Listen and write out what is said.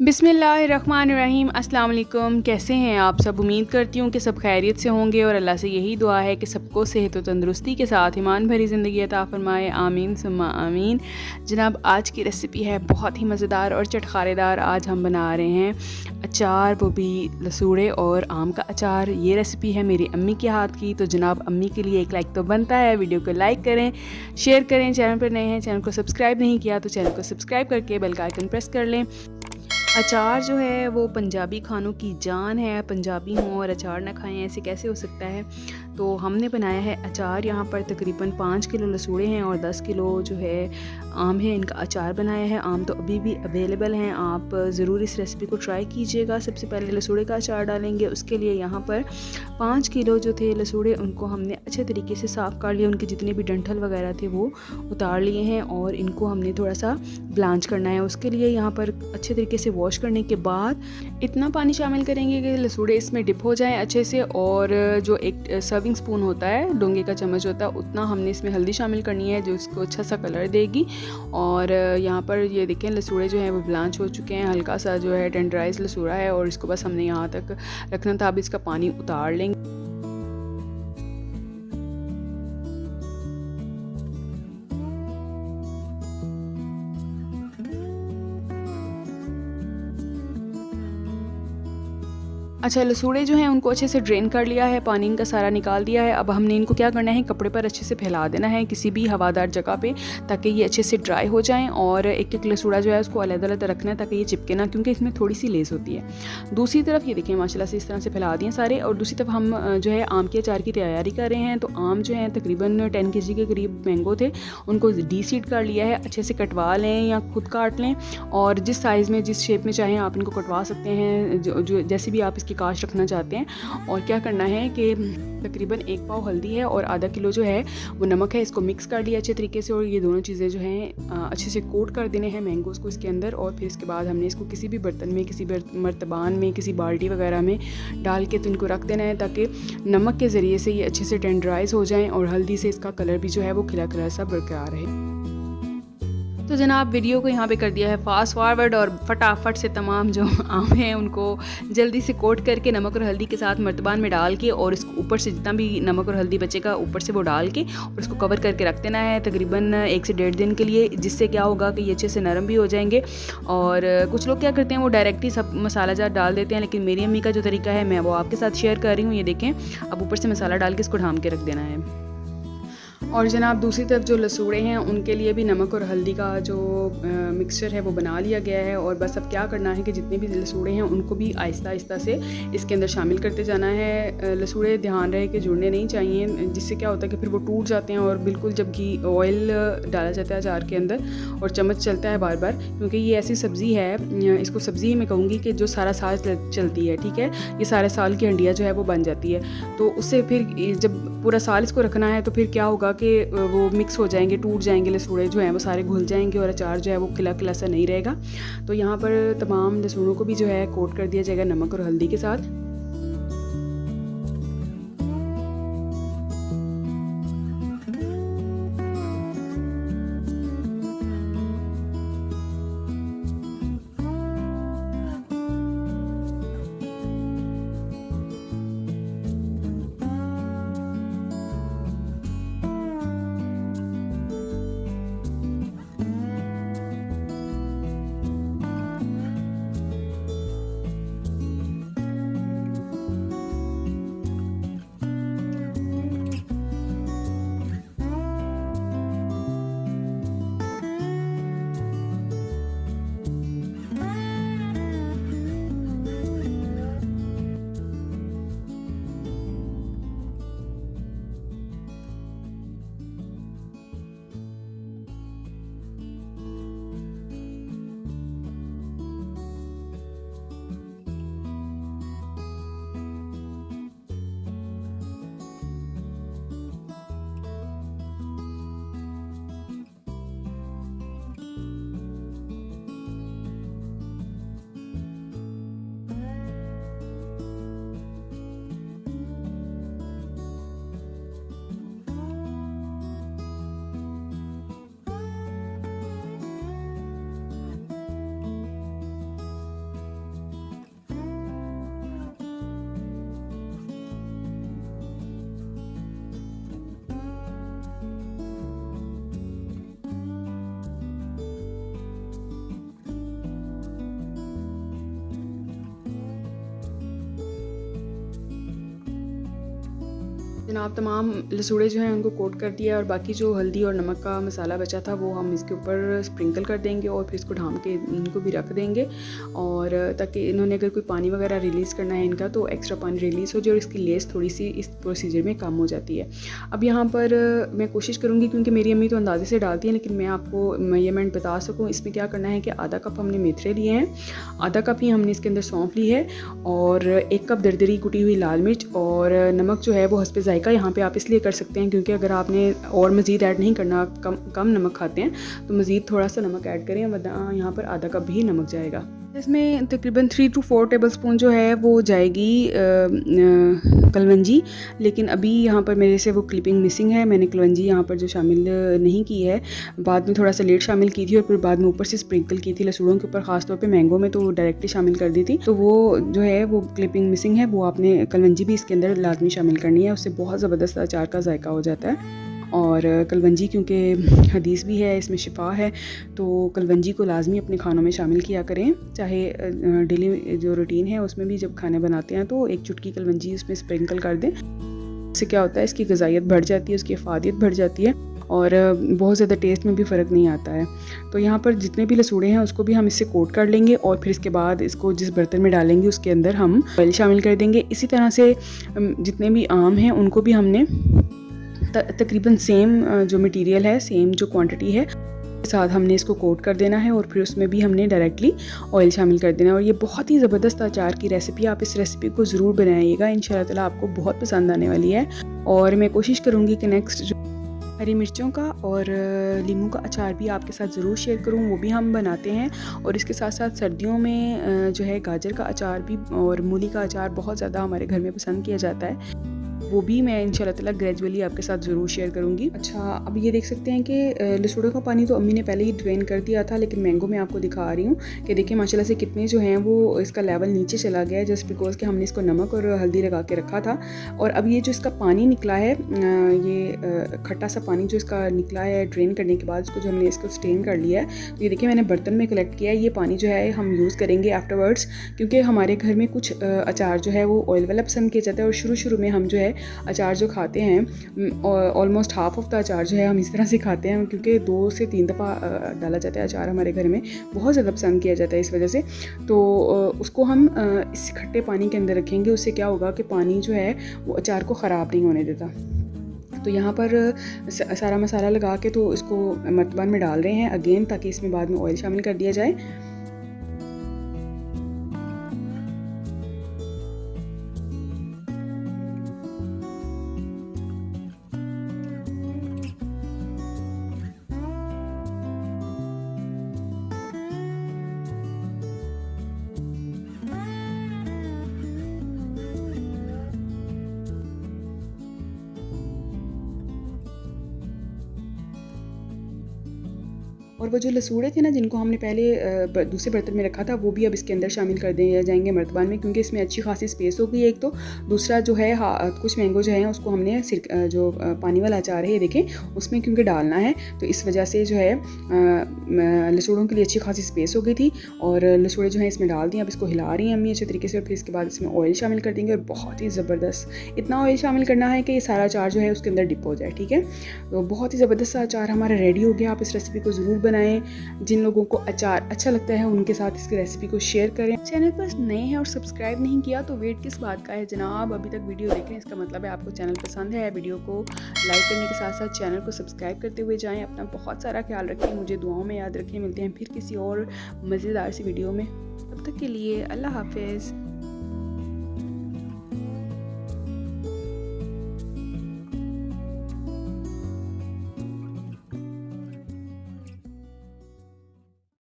बिस्मिल्लाहिर्रहमानिर्रहीम। अस्सलाम वालेकुम। कैसे हैं आप सब? उम्मीद करती हूँ कि सब खैरियत से होंगे और अल्लाह से यही दुआ है कि सबको सेहत व तंदुरुस्ती के साथ ईमान भरी ज़िंदगी अता फ़रमाए। आमीन सुम्मा आमीन। जनाब, आज की रेसिपी है बहुत ही मज़ेदार और चटखारेदार। आज हम बना रहे हैं अचार, वो भी लसूड़े और आम का अचार। ये रेसिपी है मेरी अम्मी के हाथ की। तो जनाब, अम्मी के लिए एक लाइक तो बनता है। वीडियो को लाइक करें, शेयर करें। चैनल पर नए हैं, चैनल को सब्सक्राइब नहीं किया तो चैनल को सब्सक्राइब करके बेल का आइकन प्रेस कर लें। अचार जो है वो पंजाबी खानों की जान है। पंजाबी हों और अचार ना खाएं, ऐसे कैसे हो सकता है? तो हमने बनाया है अचार। यहाँ पर तकरीबन 5 किलो लसूड़े हैं और 10 किलो जो है आम है। इनका अचार बनाया है। आम तो अभी भी अवेलेबल हैं, आप ज़रूर इस रेसिपी को ट्राई कीजिएगा। सबसे पहले लसूड़े का अचार डालेंगे। उसके लिए यहाँ पर 5 किलो जो थे लसूड़े, उनको हमने अच्छे तरीके से साफ़ कर लिया। उनके जितने भी डंठल वगैरह थे वो उतार लिए हैं और इनको हमने थोड़ा सा ब्लांच करना है। उसके लिए यहाँ पर अच्छे तरीके से वॉश करने के बाद इतना पानी शामिल करेंगे कि लसूड़े इसमें डिप हो जाएं अच्छे से। और जो एक सर्विंग स्पून होता है, डोंगे का चम्मच होता है, उतना हमने इसमें हल्दी शामिल करनी है जो इसको अच्छा सा कलर देगी। और यहाँ पर ये देखें, लसूड़े जो हैं वो ब्लांच हो चुके हैं। हल्का सा जो है टेंडराइज लसूड़ा है और इसको बस हमने यहाँ तक रखना था। अब इसका पानी उतार लेंगे। अच्छा, लसूड़े जो हैं उनको अच्छे से ड्रेन कर लिया है, पानी इनका सारा निकाल दिया है। अब हमने इनको क्या करना है, कपड़े पर अच्छे से फैला देना है किसी भी हवादार जगह पे, ताकि ये अच्छे से ड्राई हो जाएं। और एक एक लसूड़ा जो है उसको अलग-अलग रखना है ताकि ये चिपके ना, क्योंकि इसमें थोड़ी सी लेस होती है। दूसरी तरफ ये देखिए, माशाल्लाह से इस तरह से फैला दिए सारे। और दूसरी तरफ हम जो है आम के अचार की तैयारी कर रहे हैं। तो आम जो है तकरीबन 10 kg के करीब मैंगो थे, उनको डीसीड कर लिया है। अच्छे से कटवा लें या खुद काट लें, और जिस साइज़ में जिस शेप में चाहें आप इनको कटवा सकते हैं, जो जैसे भी आप इसकी काश रखना चाहते हैं। और क्या करना है कि तकरीबन 1 पाव हल्दी है और आधा किलो जो है वो नमक है, इसको मिक्स कर लिया अच्छे तरीके से। और ये दोनों चीज़ें जो हैं अच्छे से कोट कर देने हैं मैंगोज़ को इसके अंदर। और फिर इसके बाद हमने इसको किसी भी बर्तन में, किसी मर्तबान में, किसी बाल्टी वगैरह में डाल के तो इनको रख देना है, ताकि नमक के ज़रिए से ये अच्छे से टेंडराइज हो जाएँ और हल्दी से इसका कलर भी जो है वो खिला खिला सा बरकरार रहे। तो जनाब, वीडियो को यहाँ पे कर दिया है फास्ट फॉरवर्ड और फटाफट से तमाम जो आम हैं उनको जल्दी से कोट करके नमक और हल्दी के साथ मर्तबान में डाल के, और इसको ऊपर से जितना भी नमक और हल्दी बचेगा ऊपर से वो डाल के और इसको कवर करके रख देना है तकरीबन 1 से 1.5 दिन के लिए। जिससे क्या होगा कि ये अच्छे से नरम भी हो जाएंगे। और कुछ लोग क्या करते हैं, वो डायरेक्ट ही सब मसाला जार डाल देते हैं, लेकिन मेरी अम्मी का जो तरीका है मैं वो आपके साथ शेयर कर रही हूँ। ये देखें, अब ऊपर से मसाला डाल के इसको ढाम के रख देना है। और जनाब, दूसरी तरफ जो लसूड़े हैं उनके लिए भी नमक और हल्दी का जो मिक्सचर है वो बना लिया गया है। और बस अब क्या करना है कि जितने भी लसूड़े हैं उनको भी आहिस्ता आहिस्ता से इसके अंदर शामिल करते जाना है। लसूड़े ध्यान रहे कि जुड़ने नहीं चाहिए, जिससे क्या होता है कि फिर वो टूट जाते हैं। और बिल्कुल जब घी ऑयल डाला जाता है अचार के अंदर और चम्मच चलता है बार बार, क्योंकि ये ऐसी सब्ज़ी है, इसको सब्ज़ी मैं कहूँगी कि जो सारा साल चलती है, ठीक है। ये सारे साल की हंडिया जो है वो बन जाती है। तो उससे फिर जब पूरा साल इसको रखना है तो फिर क्या होगा कि वो मिक्स हो जाएंगे, टूट जाएंगे, लसूड़े जो हैं वो सारे घुल जाएंगे और अचार जो है वो खिला खिला सा नहीं रहेगा। तो यहाँ पर तमाम लसूड़ों को भी जो है कोट कर दिया जाएगा नमक और हल्दी के साथ। जनाब तमाम लसूड़े जो हैं उनको कोट कर दिया और बाकी जो हल्दी और नमक का मसाला बचा था वो हम इसके ऊपर स्प्रिंकल कर देंगे और फिर इसको ढाम के इनको भी रख देंगे, और ताकि इन्होंने अगर कोई पानी वगैरह रिलीज़ करना है इनका तो एक्स्ट्रा पानी रिलीज़ हो जाए और इसकी लेस थोड़ी सी इस प्रोसीजर में कम हो जाती है। अब यहाँ पर मैं कोशिश करूँगी, क्योंकि मेरी अम्मी तो अंदाजे से डालती हैं, लेकिन मैं आपको मेजरमेंट बता सकूँ। इसमें क्या करना है कि आधा कप हमने मेथरे लिए हैं, आधा कप ही हमने इसके अंदर सौंफ ली है और 1 कप दरदरी कुटी हुई लाल मिर्च, और नमक जो है वो हस्बे जायका यहाँ पे आप इसलिए कर सकते हैं क्योंकि अगर आपने और मज़ीद ऐड नहीं करना, कम नमक खाते हैं तो मज़ीद थोड़ा सा नमक ऐड करें, वरना यहाँ पर आधा कप भी नमक जाएगा। इसमें तकरीबन 3 to 4 टेबलस्पून जो है वो जाएगी कलवंजी, लेकिन अभी यहाँ पर मेरे से वो क्लिपिंग मिसिंग है। मैंने कलवंजी यहाँ पर जो शामिल नहीं की है, बाद में थोड़ा सा लेट शामिल की थी और फिर बाद में ऊपर से स्प्रिंकल की थी लसूड़ों के ऊपर, ख़ासतौर पे मैंगो में तो डायरेक्टली शामिल कर दी थी। तो वो जो है वो क्लिपिंग मिसिंग है, वो आपने कलवंजी भी इसके अंदर लाजमी शामिल करनी है, उससे बहुत ज़बरदस्त अचार का जायका हो जाता है। और कलवंजी क्योंकि हदीस भी है, इसमें शिफा है, तो कलवंजी को लाजमी अपने खानों में शामिल किया करें। चाहे डेली जो रूटीन है उसमें भी जब खाने बनाते हैं तो 1 चुटकी कलवंजी उसमें स्प्रिंकल कर दें। इससे क्या होता है, इसकी ग़िज़ाइयत बढ़ जाती है, उसकी अफादियत बढ़ जाती है और बहुत ज़्यादा टेस्ट में भी फ़र्क नहीं आता है। तो यहाँ पर जितने भी लसूड़े हैं उसको भी हम इससे कोट कर लेंगे और फिर इसके बाद इसको जिस बर्तन में डालेंगे उसके अंदर हम ऑयल शामिल कर देंगे। इसी तरह से जितने भी आम हैं उनको भी हमने तकरीबन सेम जो मटेरियल है, सेम जो क्वांटिटी है साथ हमने इसको कोट कर देना है और फिर उसमें भी हमने डायरेक्टली ऑयल शामिल कर देना है। और ये बहुत ही ज़बरदस्त अचार की रेसिपी, आप इस रेसिपी को ज़रूर बनाइएगा, इंशाल्लाह ताला आपको बहुत पसंद आने वाली है। और मैं कोशिश करूँगी कि नेक्स्ट जो हरी मिर्चों का और लीमू का अचार भी आपके साथ ज़रूर शेयर करूँ, वो भी हम बनाते हैं। और इसके साथ साथ सर्दियों में जो है गाजर का अचार भी और मूली का अचार बहुत ज़्यादा हमारे घर में पसंद किया जाता है, वो भी मैं इंशाल्लाह ताला ग्रेजुअली आपके साथ ज़रूर शेयर करूँगी। अच्छा, अब ये देख सकते हैं कि लसूड़ों का पानी तो अम्मी ने पहले ही ड्रेन कर दिया था, लेकिन मैंगो में आपको दिखा रही हूँ कि देखिए माशाल्लाह से कितने जो हैं वो इसका लेवल नीचे चला गया है, जस्ट बिकॉज कि हमने इसको नमक और हल्दी लगा के रखा था। और अब ये जो इसका पानी निकला है, ये खट्टा सा पानी जो इसका निकला है ड्रेन करने के बाद, उसको जो हमने इसको स्टेन कर लिया है, तो ये देखिए मैंने बर्तन में कलेक्ट किया है। ये पानी जो है हम यूज़ करेंगे आफ्टरवर्ड्स, क्योंकि हमारे घर में कुछ अचार जो है वो ऑयल वाला पसंद किया जाता है और शुरू में हम जो है अचार जो खाते हैं ऑलमोस्ट हाफ ऑफ द अचार जो है हम इस तरह से खाते हैं, क्योंकि 2 से 3 दफ़ा डाला जाता है अचार, हमारे घर में बहुत ज़्यादा पसंद किया जाता है इस वजह से। तो उसको हम इस खट्टे पानी के अंदर रखेंगे, उससे क्या होगा कि पानी जो है वो अचार को ख़राब नहीं होने देता। तो यहाँ पर सारा मसाला लगा के तो इसको मर्तबान में डाल रहे हैं अगेन, ताकि इसमें बाद में ऑयल शामिल कर दिया जाए। और वो जो लसूड़े थे ना जिनको हमने पहले दूसरे बर्तन में रखा था, वो भी अब इसके अंदर शामिल कर दिए जाएंगे मर्तबान में, क्योंकि इसमें अच्छी खासी स्पेस हो गई एक तो। दूसरा जो है कुछ मैंगो जो है उसको हमने जो पानी वाला अचार है ये देखें उसमें क्योंकि डालना है, तो इस वजह से जो है लसूड़ों के लिए अच्छी खासी स्पेस हो गई थी और लसूड़े जो है इसमें डाल दिए। अब इसको हिला रही हैं अम्मी अच्छे तरीके से और फिर इसके बाद इसमें ऑयल शामिल कर देंगे और बहुत ही ज़बरदस्त इतना ऑयल शामिल करना है कि ये सारा अचार जो है उसके अंदर डिप हो जाए। ठीक है, तो बहुत ही ज़बरदस्त अचार हमारा रेडी हो गया। आप इस रेसिपी को ज़रूर बनाएं। जिन लोगों को अचार अच्छा लगता है उनके साथ इसकी रेसिपी को शेयर करें। चैनल पर नए हैं और सब्सक्राइब नहीं किया तो वेट किस बात का है जनाब, अभी तक वीडियो देखें, इसका मतलब है आपको चैनल पसंद है। वीडियो को लाइक करने के साथ साथ चैनल को सब्सक्राइब करते हुए जाएं। अपना बहुत सारा ख्याल रखें, मुझे दुआओं में याद रखें। मिलते हैं फिर किसी और मज़ेदार सी वीडियो में, तब तक के लिए अल्लाह हाफिज़।